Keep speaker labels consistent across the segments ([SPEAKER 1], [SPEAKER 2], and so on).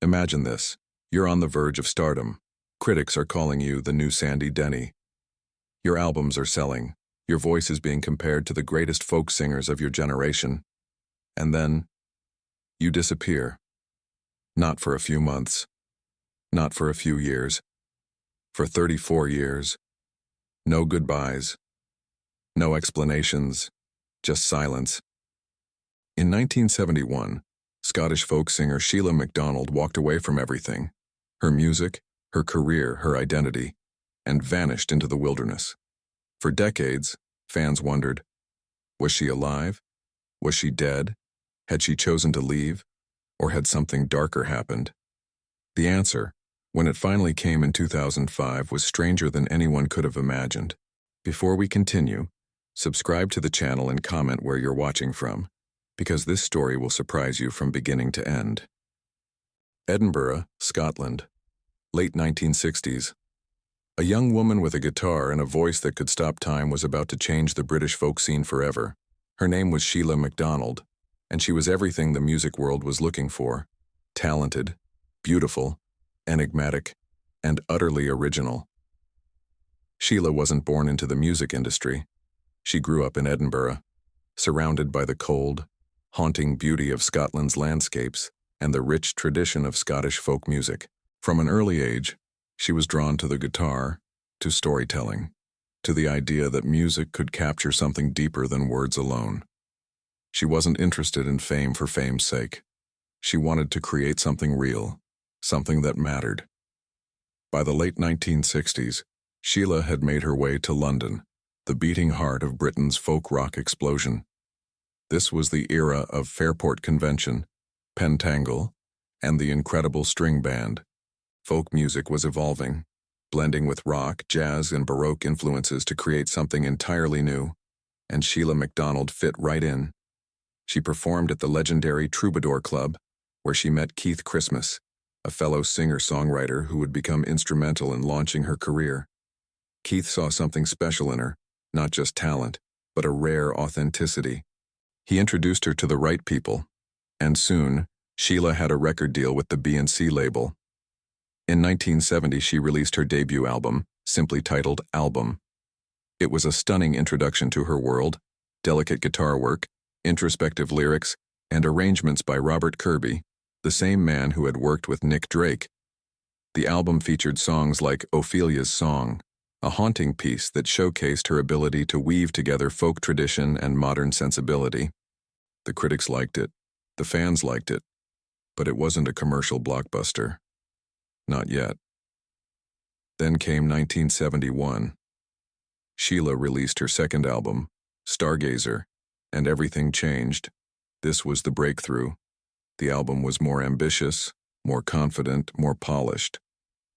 [SPEAKER 1] Imagine this. You're on the verge of stardom. Critics are calling you the new Sandy Denny. Your albums are selling. Your voice is being compared to the greatest folk singers of your generation. And then, you disappear. Not for a few months. Not for a few years. For 34 years. No goodbyes. No explanations. Just silence. In 1971, Scottish folk singer Shelagh McDonald walked away from everything, her music, her career, her identity, and vanished into the wilderness. For decades, fans wondered, was she alive? Was she dead? Had she chosen to leave? Or had something darker happened? The answer, when it finally came in 2005, was stranger than anyone could have imagined. Before we continue, subscribe to the channel and comment where you're watching from, because this story will surprise you from beginning to end. Edinburgh, Scotland, late 1960s. A young woman with a guitar and a voice that could stop time was about to change the British folk scene forever. Her name was Shelagh McDonald, and she was everything the music world was looking for: talented, beautiful, enigmatic, and utterly original. Shelagh wasn't born into the music industry. She grew up in Edinburgh, surrounded by the cold, haunting beauty of Scotland's landscapes and the rich tradition of Scottish folk music. From an early age, she was drawn to the guitar, to storytelling, to the idea that music could capture something deeper than words alone. She wasn't interested in fame for fame's sake. She wanted to create something real, something that mattered. By the late 1960s, Shelagh had made her way to London, the beating heart of Britain's folk rock explosion. This was the era of Fairport Convention, Pentangle, and the incredible string band. Folk music was evolving, blending with rock, jazz, and Baroque influences to create something entirely new, and Shelagh McDonald fit right in. She performed at the legendary Troubadour Club, where she met Keith Christmas, a fellow singer-songwriter who would become instrumental in launching her career. Keith saw something special in her, not just talent, but a rare authenticity. He introduced her to the right people, and soon, Shelagh had a record deal with the B&C label. In 1970, she released her debut album, simply titled Album. It was a stunning introduction to her world: delicate guitar work, introspective lyrics, and arrangements by Robert Kirby, the same man who had worked with Nick Drake. The album featured songs like Ophelia's Song, a haunting piece that showcased her ability to weave together folk tradition and modern sensibility. The critics liked it, the fans liked it, but it wasn't a commercial blockbuster. Not yet. Then came 1971. Shelagh released her second album, Stargazer, and everything changed. This was the breakthrough. The album was more ambitious, more confident, more polished.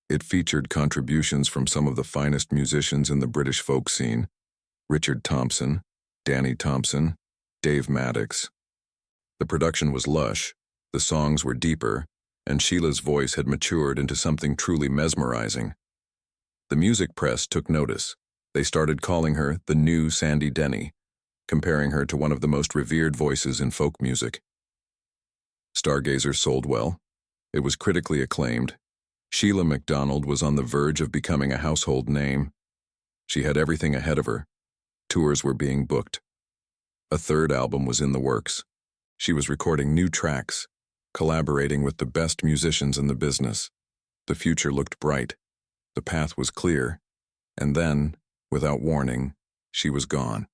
[SPEAKER 1] It featured contributions from some of the finest musicians in the British folk scene: Richard Thompson, Danny Thompson, Dave Maddox. The production was lush, the songs were deeper, and Shelagh's voice had matured into something truly mesmerizing. The music press took notice. They started calling her the new Sandy Denny, comparing her to one of the most revered voices in folk music. Stargazer sold well. It was critically acclaimed. Shelagh McDonald was on the verge of becoming a household name. She had everything ahead of her. Tours were being booked. A third album was in the works. She was recording new tracks, collaborating with the best musicians in the business. The future looked bright. The path was clear. And then, without warning, she was gone.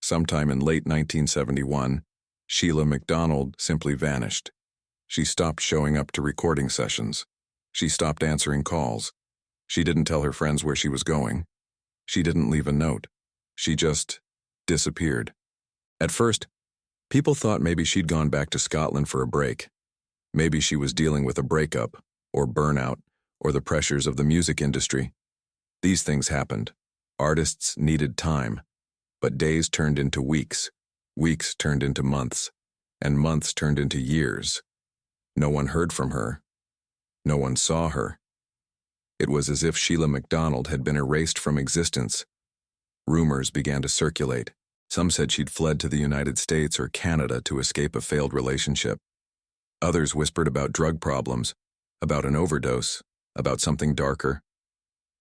[SPEAKER 1] Sometime in late 1971, Shelagh McDonald simply vanished. She stopped showing up to recording sessions. She stopped answering calls. She didn't tell her friends where she was going. She didn't leave a note. She just disappeared. At first, people thought maybe she'd gone back to Scotland for a break. Maybe she was dealing with a breakup, or burnout, or the pressures of the music industry. These things happened. Artists needed time. But days turned into weeks. Weeks turned into months. And months turned into years. No one heard from her. No one saw her. It was as if Shelagh McDonald had been erased from existence. Rumors began to circulate. Some said she'd fled to the United States or Canada to escape a failed relationship. Others whispered about drug problems, about an overdose, about something darker.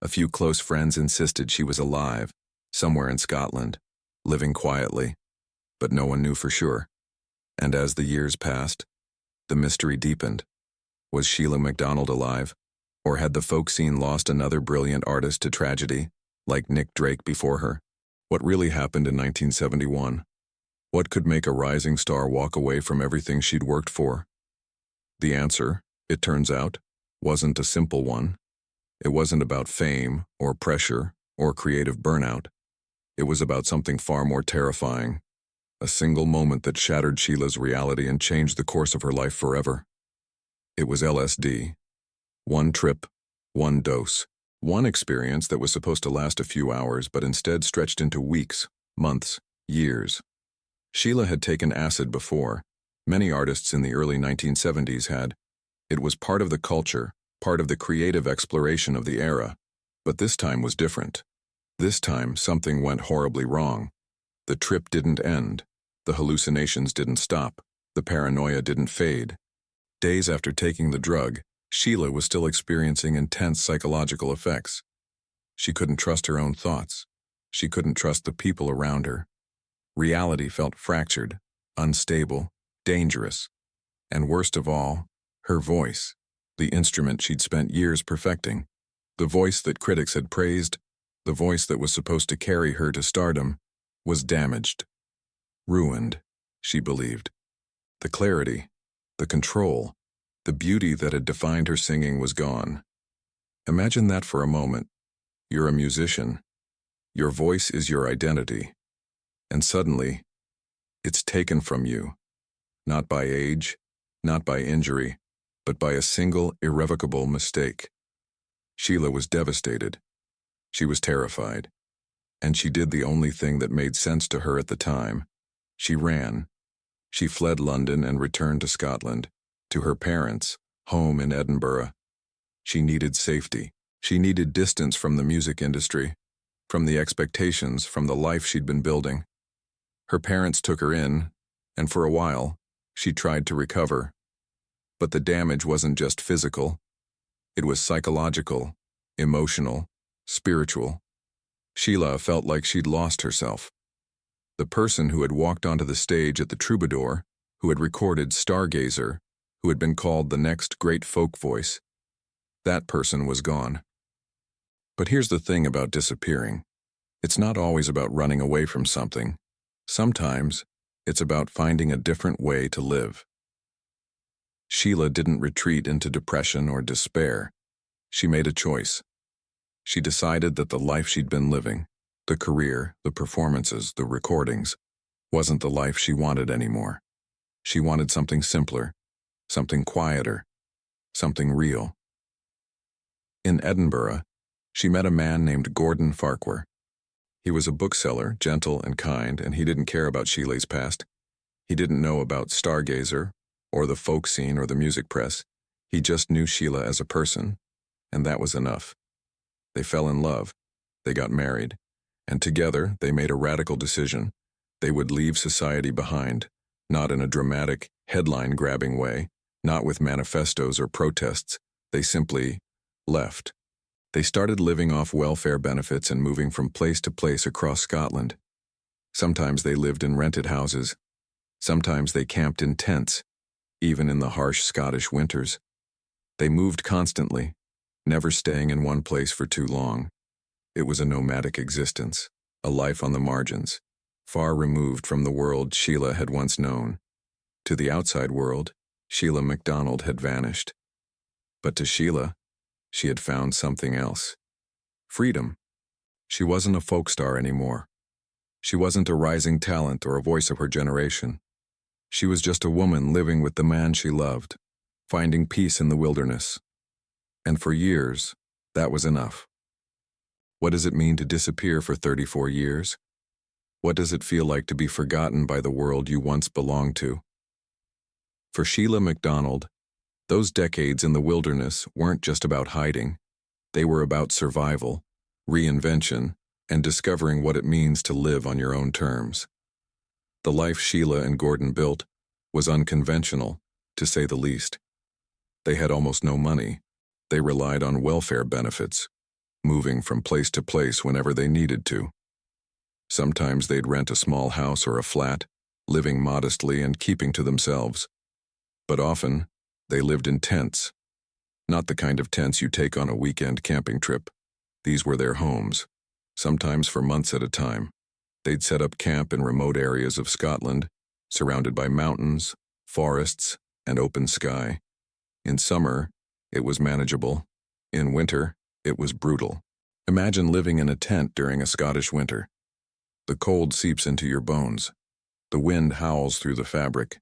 [SPEAKER 1] A few close friends insisted she was alive, somewhere in Scotland, living quietly, but no one knew for sure. And as the years passed, the mystery deepened. Was Shelagh McDonald alive? Or had the folk scene lost another brilliant artist to tragedy, like Nick Drake before her? What really happened in 1971? What could make a rising star walk away from everything she'd worked for? The answer, it turns out, wasn't a simple one. It wasn't about fame, or pressure, or creative burnout. It was about something far more terrifying. A single moment that shattered Shelagh's reality and changed the course of her life forever. It was LSD. One trip, one dose, one experience that was supposed to last a few hours but instead stretched into weeks, months, years. Shelagh had taken acid before. Many artists in the early 1970s had. It was part of the culture, part of the creative exploration of the era. But this time was different. This time, something went horribly wrong. The trip didn't end. The hallucinations didn't stop. The paranoia didn't fade. Days after taking the drug, Shelagh was still experiencing intense psychological effects. She couldn't trust her own thoughts. She couldn't trust the people around her. Reality felt fractured, unstable, dangerous. And worst of all, her voice, the instrument she'd spent years perfecting, the voice that critics had praised, the voice that was supposed to carry her to stardom, was damaged. Ruined, she believed. The clarity, the control, the beauty that had defined her singing was gone. Imagine that for a moment. You're a musician. Your voice is your identity. And suddenly, it's taken from you. Not by age, not by injury, but by a single irrevocable mistake. Shelagh was devastated. She was terrified. And she did the only thing that made sense to her at the time. She ran. She fled London and returned to Scotland, to her parents, home in Edinburgh. She needed safety. She needed distance from the music industry, from the expectations, from the life she'd been building. Her parents took her in, and for a while, she tried to recover. But the damage wasn't just physical. It was psychological, emotional, spiritual. Shelagh felt like she'd lost herself. The person who had walked onto the stage at the Troubadour, who had recorded Stargazer, who had been called the next great folk voice, that person was gone. But here's the thing about disappearing. It's not always about running away from something. Sometimes, it's about finding a different way to live. Shelagh didn't retreat into depression or despair. She made a choice. She decided that the life she'd been living, the career, the performances, the recordings, wasn't the life she wanted anymore. She wanted something simpler, something quieter, something real. In Edinburgh, she met a man named Gordon Farquhar. He was a bookseller, gentle and kind, and he didn't care about Shelagh's past. He didn't know about Stargazer, or the folk scene or the music press. He just knew Shelagh as a person, and that was enough. They fell in love. They got married. And together, they made a radical decision. They would leave society behind, not in a dramatic, headline-grabbing way, not with manifestos or protests. They simply left. They started living off welfare benefits and moving from place to place across Scotland. Sometimes they lived in rented houses. Sometimes they camped in tents, even in the harsh Scottish winters. They moved constantly, never staying in one place for too long. It was a nomadic existence, a life on the margins, far removed from the world Shelagh had once known. To the outside world, Shelagh McDonald had vanished. But to Shelagh, she had found something else. Freedom. She wasn't a folk star anymore. She wasn't a rising talent or a voice of her generation. She was just a woman living with the man she loved, finding peace in the wilderness. And for years, that was enough. What does it mean to disappear for 34 years? What does it feel like to be forgotten by the world you once belonged to? For Shelagh McDonald, those decades in the wilderness weren't just about hiding. They were about survival, reinvention, and discovering what it means to live on your own terms. The life Shelagh and Gordon built was unconventional, to say the least. They had almost no money. They relied on welfare benefits, moving from place to place whenever they needed to. Sometimes they'd rent a small house or a flat, living modestly and keeping to themselves. But often, they lived in tents. Not the kind of tents you take on a weekend camping trip. These were their homes, sometimes for months at a time. They'd set up camp in remote areas of Scotland, surrounded by mountains, forests, and open sky. In summer, it was manageable. In winter, it was brutal. Imagine living in a tent during a Scottish winter. The cold seeps into your bones. The wind howls through the fabric.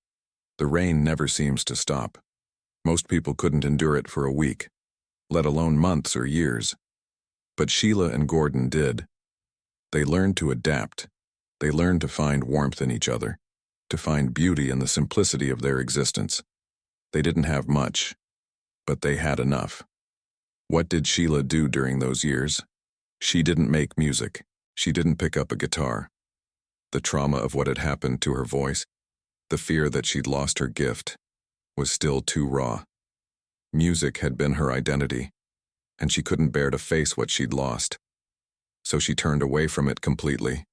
[SPEAKER 1] The rain never seems to stop. Most people couldn't endure it for a week, let alone months or years. But Shelagh and Gordon did. They learned to adapt. They learned to find warmth in each other, to find beauty in the simplicity of their existence. They didn't have much, but they had enough. What did Shelagh do during those years? She didn't make music. She didn't pick up a guitar. The trauma of what had happened to her voice, the fear that she'd lost her gift, was still too raw. Music had been her identity, and she couldn't bear to face what she'd lost. So she turned away from it completely.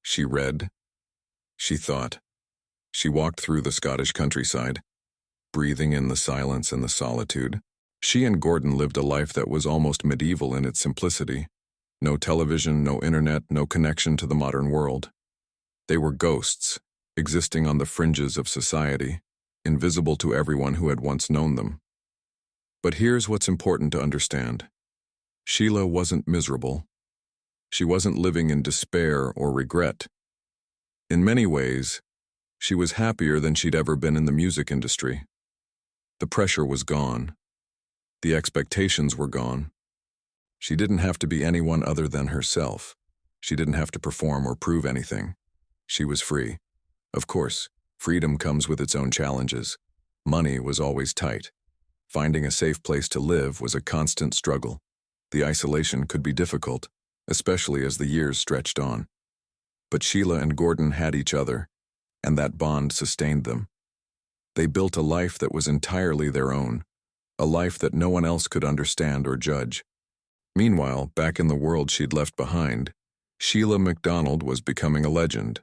[SPEAKER 1] She read. She thought. She walked through the Scottish countryside, breathing in the silence and the solitude. She and Gordon lived a life that was almost medieval in its simplicity. No television, no internet, no connection to the modern world. They were ghosts, existing on the fringes of society, invisible to everyone who had once known them. But here's what's important to understand. Shelagh wasn't miserable. She wasn't living in despair or regret. In many ways, she was happier than she'd ever been in the music industry. The pressure was gone. The expectations were gone. She didn't have to be anyone other than herself. She didn't have to perform or prove anything. She was free. Of course, freedom comes with its own challenges. Money was always tight. Finding a safe place to live was a constant struggle. The isolation could be difficult, especially as the years stretched on. But Shelagh and Gordon had each other, and that bond sustained them. They built a life that was entirely their own, a life that no one else could understand or judge. Meanwhile, back in the world she'd left behind, Shelagh McDonald was becoming a legend.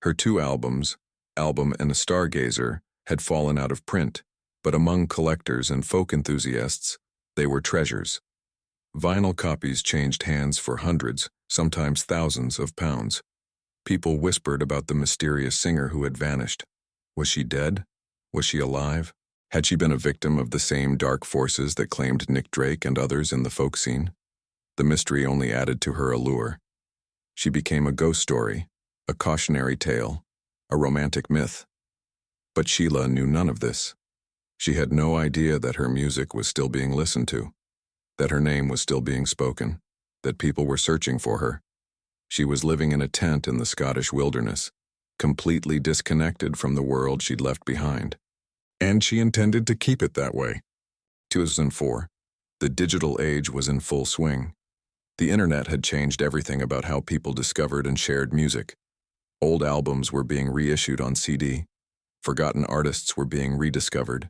[SPEAKER 1] Her 2 albums, Album and A Stargazer, had fallen out of print, but among collectors and folk enthusiasts, they were treasures. Vinyl copies changed hands for hundreds, sometimes thousands of pounds. People whispered about the mysterious singer who had vanished. Was she dead? Was she alive? Had she been a victim of the same dark forces that claimed Nick Drake and others in the folk scene? The mystery only added to her allure. She became a ghost story, a cautionary tale, a romantic myth. But Shelagh knew none of this. She had no idea that her music was still being listened to, that her name was still being spoken, that people were searching for her. She was living in a tent in the Scottish wilderness, completely disconnected from the world she'd left behind. And she intended to keep it that way. 2004, the digital age was in full swing. The internet had changed everything about how people discovered and shared music. Old albums were being reissued on CD. Forgotten artists were being rediscovered.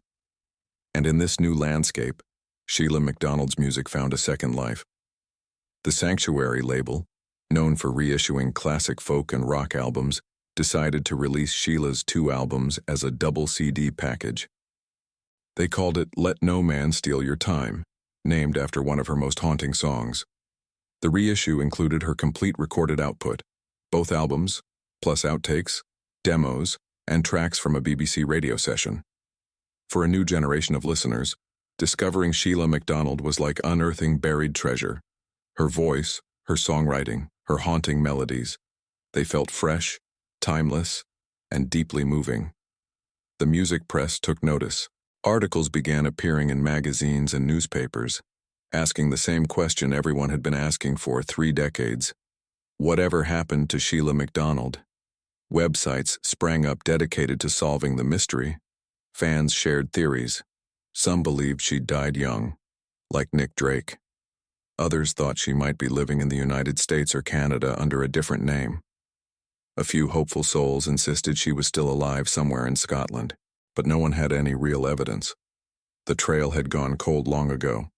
[SPEAKER 1] And in this new landscape, Shelagh McDonald's music found a second life. The Sanctuary label, known for reissuing classic folk and rock albums, decided to release Shelagh's 2 albums as a double CD package. They called it Let No Man Steal Your Time, named after one of her most haunting songs. The reissue included her complete recorded output, both albums, plus outtakes, demos, and tracks from a BBC radio session. For a new generation of listeners, discovering Shelagh McDonald was like unearthing buried treasure. Her voice, her songwriting, her haunting melodies, they felt fresh, timeless, and deeply moving. The music press took notice. Articles began appearing in magazines and newspapers, asking the same question everyone had been asking for 3 decades. Whatever happened to Shelagh McDonald? Websites sprang up dedicated to solving the mystery. Fans shared theories. Some believed she died young, like Nick Drake. Others thought she might be living in the United States or Canada under a different name. A few hopeful souls insisted she was still alive somewhere in Scotland. but no one had any real evidence. The trail had gone cold long ago.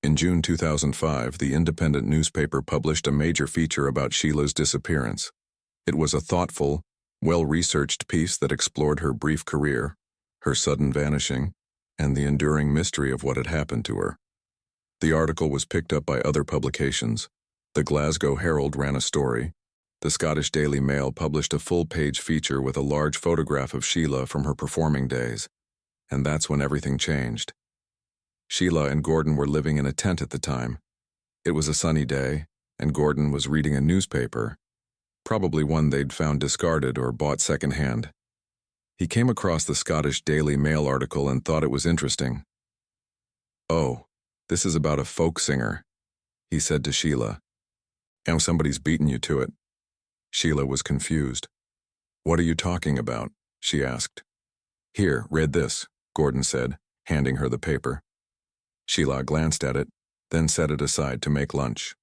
[SPEAKER 1] In June 2005, the independent newspaper published a major feature about Shelagh's disappearance. It was a thoughtful, well-researched piece that explored her brief career, her sudden vanishing, and the enduring mystery of what had happened to her. The article was picked up by other publications. The Glasgow Herald ran a story. The Scottish Daily Mail published a full-page feature with a large photograph of Shelagh from her performing days. And that's when everything changed. Shelagh and Gordon were living in a tent at the time. It was a sunny day, and Gordon was reading a newspaper, probably one they'd found discarded or bought secondhand. He came across the Scottish Daily Mail article and thought it was interesting. "Oh, this is about a folk singer," he said to Shelagh. "And somebody's beaten you to it." Shelagh was confused. "What are you talking about?" she asked. "Here, read this," Gordon said, handing her the paper. Shelagh glanced at it, then set it aside to make lunch.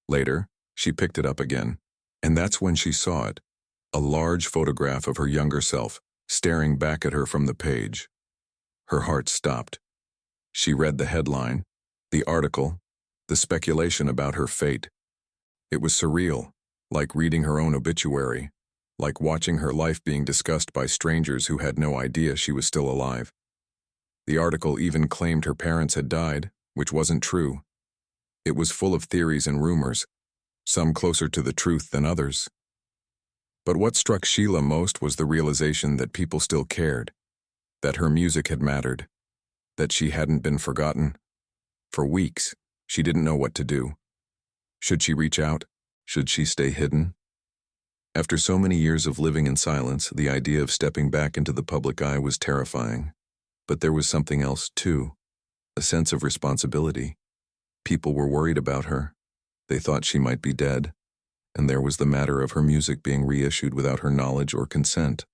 [SPEAKER 1] Later, she picked it up again, and that's when she saw it, a large photograph of her younger self, staring back at her from the page. Her heart stopped. She read the headline, the article, the speculation about her fate. It was surreal, like reading her own obituary, like watching her life being discussed by strangers who had no idea she was still alive. The article even claimed her parents had died, which wasn't true. It was full of theories and rumors, some closer to the truth than others. But what struck Shelagh most was the realization that people still cared, that her music had mattered, that she hadn't been forgotten. For weeks, she didn't know what to do. Should she reach out? Should she stay hidden? After so many years of living in silence, the idea of stepping back into the public eye was terrifying. But there was something else, too, a sense of responsibility. People were worried about her. They thought she might be dead. And there was the matter of her music being reissued without her knowledge or consent.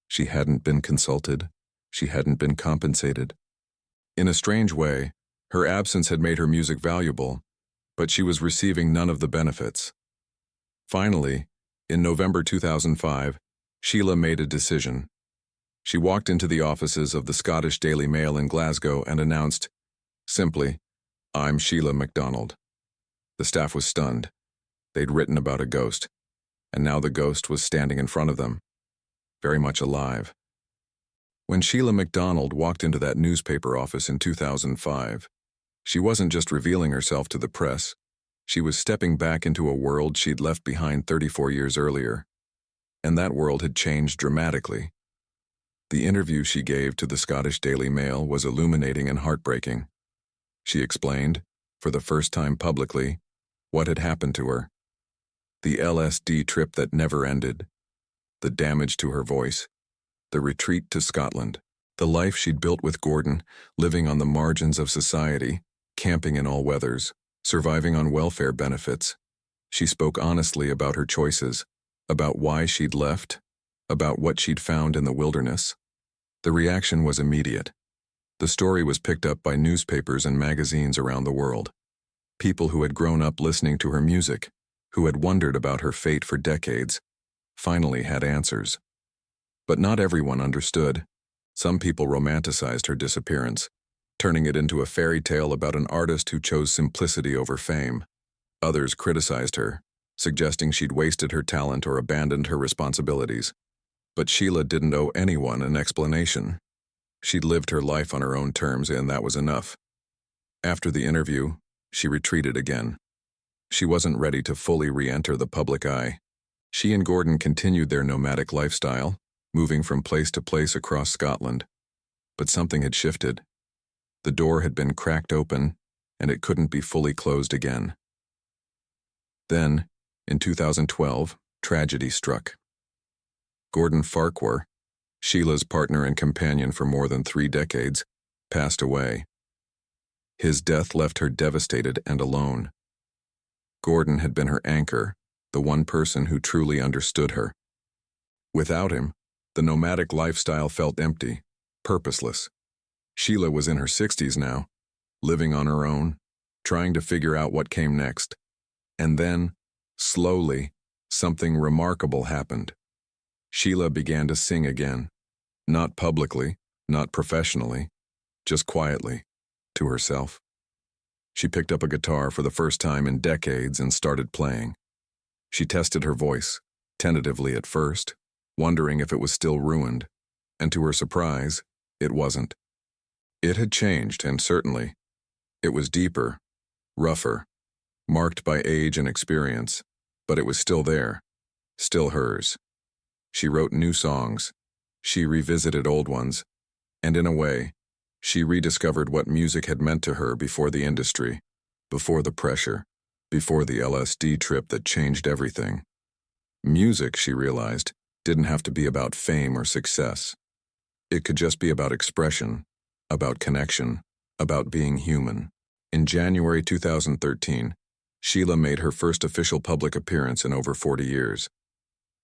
[SPEAKER 1] She hadn't been consulted. She hadn't been compensated. In a strange way, her absence had made her music valuable, but she was receiving none of the benefits. Finally, in November 2005, Shelagh made a decision. She walked into the offices of the Scottish Daily Mail in Glasgow and announced, simply, "I'm Shelagh McDonald." The staff was stunned. They'd written about a ghost, and now the ghost was standing in front of them, very much alive. When Shelagh McDonald walked into that newspaper office in 2005, she wasn't just revealing herself to the press, she was stepping back into a world she'd left behind 34 years earlier. And that world had changed dramatically. The interview she gave to the Scottish Daily Mail was illuminating and heartbreaking. She explained, for the first time publicly, what had happened to her. The LSD trip that never ended, the damage to her voice, the retreat to Scotland, the life she'd built with Gordon, living on the margins of society, camping in all weathers, surviving on welfare benefits. She spoke honestly about her choices, about why she'd left, about what she'd found in the wilderness. The reaction was immediate. The story was picked up by newspapers and magazines around the world. People who had grown up listening to her music, who had wondered about her fate for decades, finally had answers. But not everyone understood. Some people romanticized her disappearance, turning it into a fairy tale about an artist who chose simplicity over fame. Others criticized her, suggesting she'd wasted her talent or abandoned her responsibilities. But Shelagh didn't owe anyone an explanation. She'd lived her life on her own terms, and that was enough. After the interview, she retreated again. She wasn't ready to fully re-enter the public eye. She and Gordon continued their nomadic lifestyle, moving from place to place across Scotland. But something had shifted. The door had been cracked open, and it couldn't be fully closed again. Then, in 2012, tragedy struck. Gordon Farquhar, Shelagh's partner and companion for more than 3 decades, passed away. His death left her devastated and alone. Gordon had been her anchor, the one person who truly understood her. Without him, the nomadic lifestyle felt empty, purposeless. Shelagh was in her 60s now, living on her own, trying to figure out what came next. And then, slowly, something remarkable happened. Shelagh began to sing again. Not publicly, not professionally, just quietly, to herself. She picked up a guitar for the first time in decades and started playing. She tested her voice, tentatively at first, wondering if it was still ruined, and to her surprise, it wasn't. It had changed, and certainly, it was deeper, rougher, marked by age and experience, but it was still there, still hers. She wrote new songs, she revisited old ones, and in a way, she rediscovered what music had meant to her before the industry, before the pressure, before the LSD trip that changed everything. Music, she realized, didn't have to be about fame or success. It could just be about expression, about connection, about being human. In January 2013, Shelagh made her first official public appearance in over 40 years.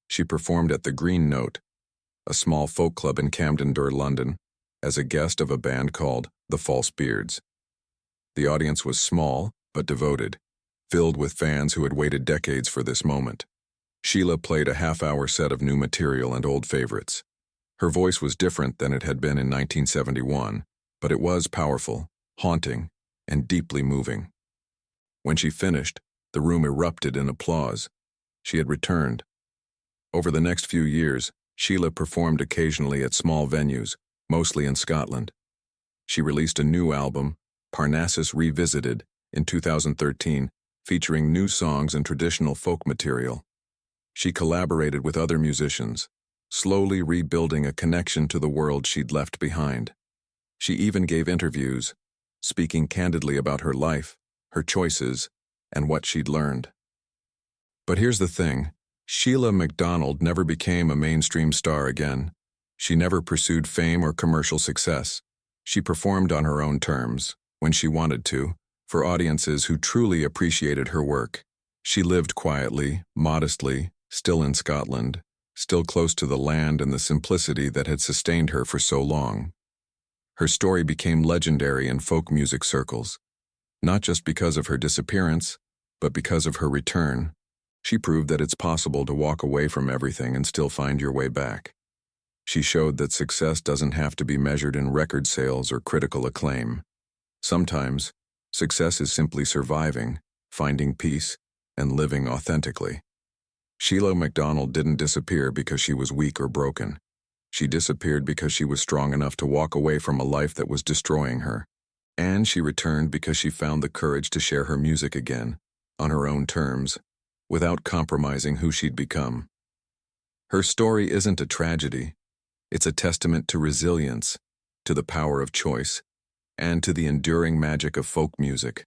[SPEAKER 1] She performed at the Green Note, a small folk club in Camden, London, as a guest of a band called the False Beards. The audience was small but devoted, filled with fans who had waited decades for this moment. Shelagh played a half-hour set of new material and old favorites. Her voice was different than it had been in 1971, but it was powerful, haunting, and deeply moving. When she finished, the room erupted in applause. She had returned. Over the next few years, Shelagh performed occasionally at small venues, mostly in Scotland. She released a new album, Parnassus Revisited, in 2013, featuring new songs and traditional folk material. She collaborated with other musicians, slowly rebuilding a connection to the world she'd left behind. She even gave interviews, speaking candidly about her life, her choices, and what she'd learned. But here's the thing, Shelagh McDonald never became a mainstream star again. She never pursued fame or commercial success. She performed on her own terms, when she wanted to, for audiences who truly appreciated her work. She lived quietly, modestly, still in Scotland, still close to the land and the simplicity that had sustained her for so long. Her story became legendary in folk music circles, not just because of her disappearance, but because of her return. She proved that it's possible to walk away from everything and still find your way back. She showed that success doesn't have to be measured in record sales or critical acclaim. Sometimes, success is simply surviving, finding peace, and living authentically. Shelagh McDonald didn't disappear because she was weak or broken. She disappeared because she was strong enough to walk away from a life that was destroying her. And she returned because she found the courage to share her music again, on her own terms, without compromising who she'd become. Her story isn't a tragedy. It's a testament to resilience, to the power of choice, and to the enduring magic of folk music.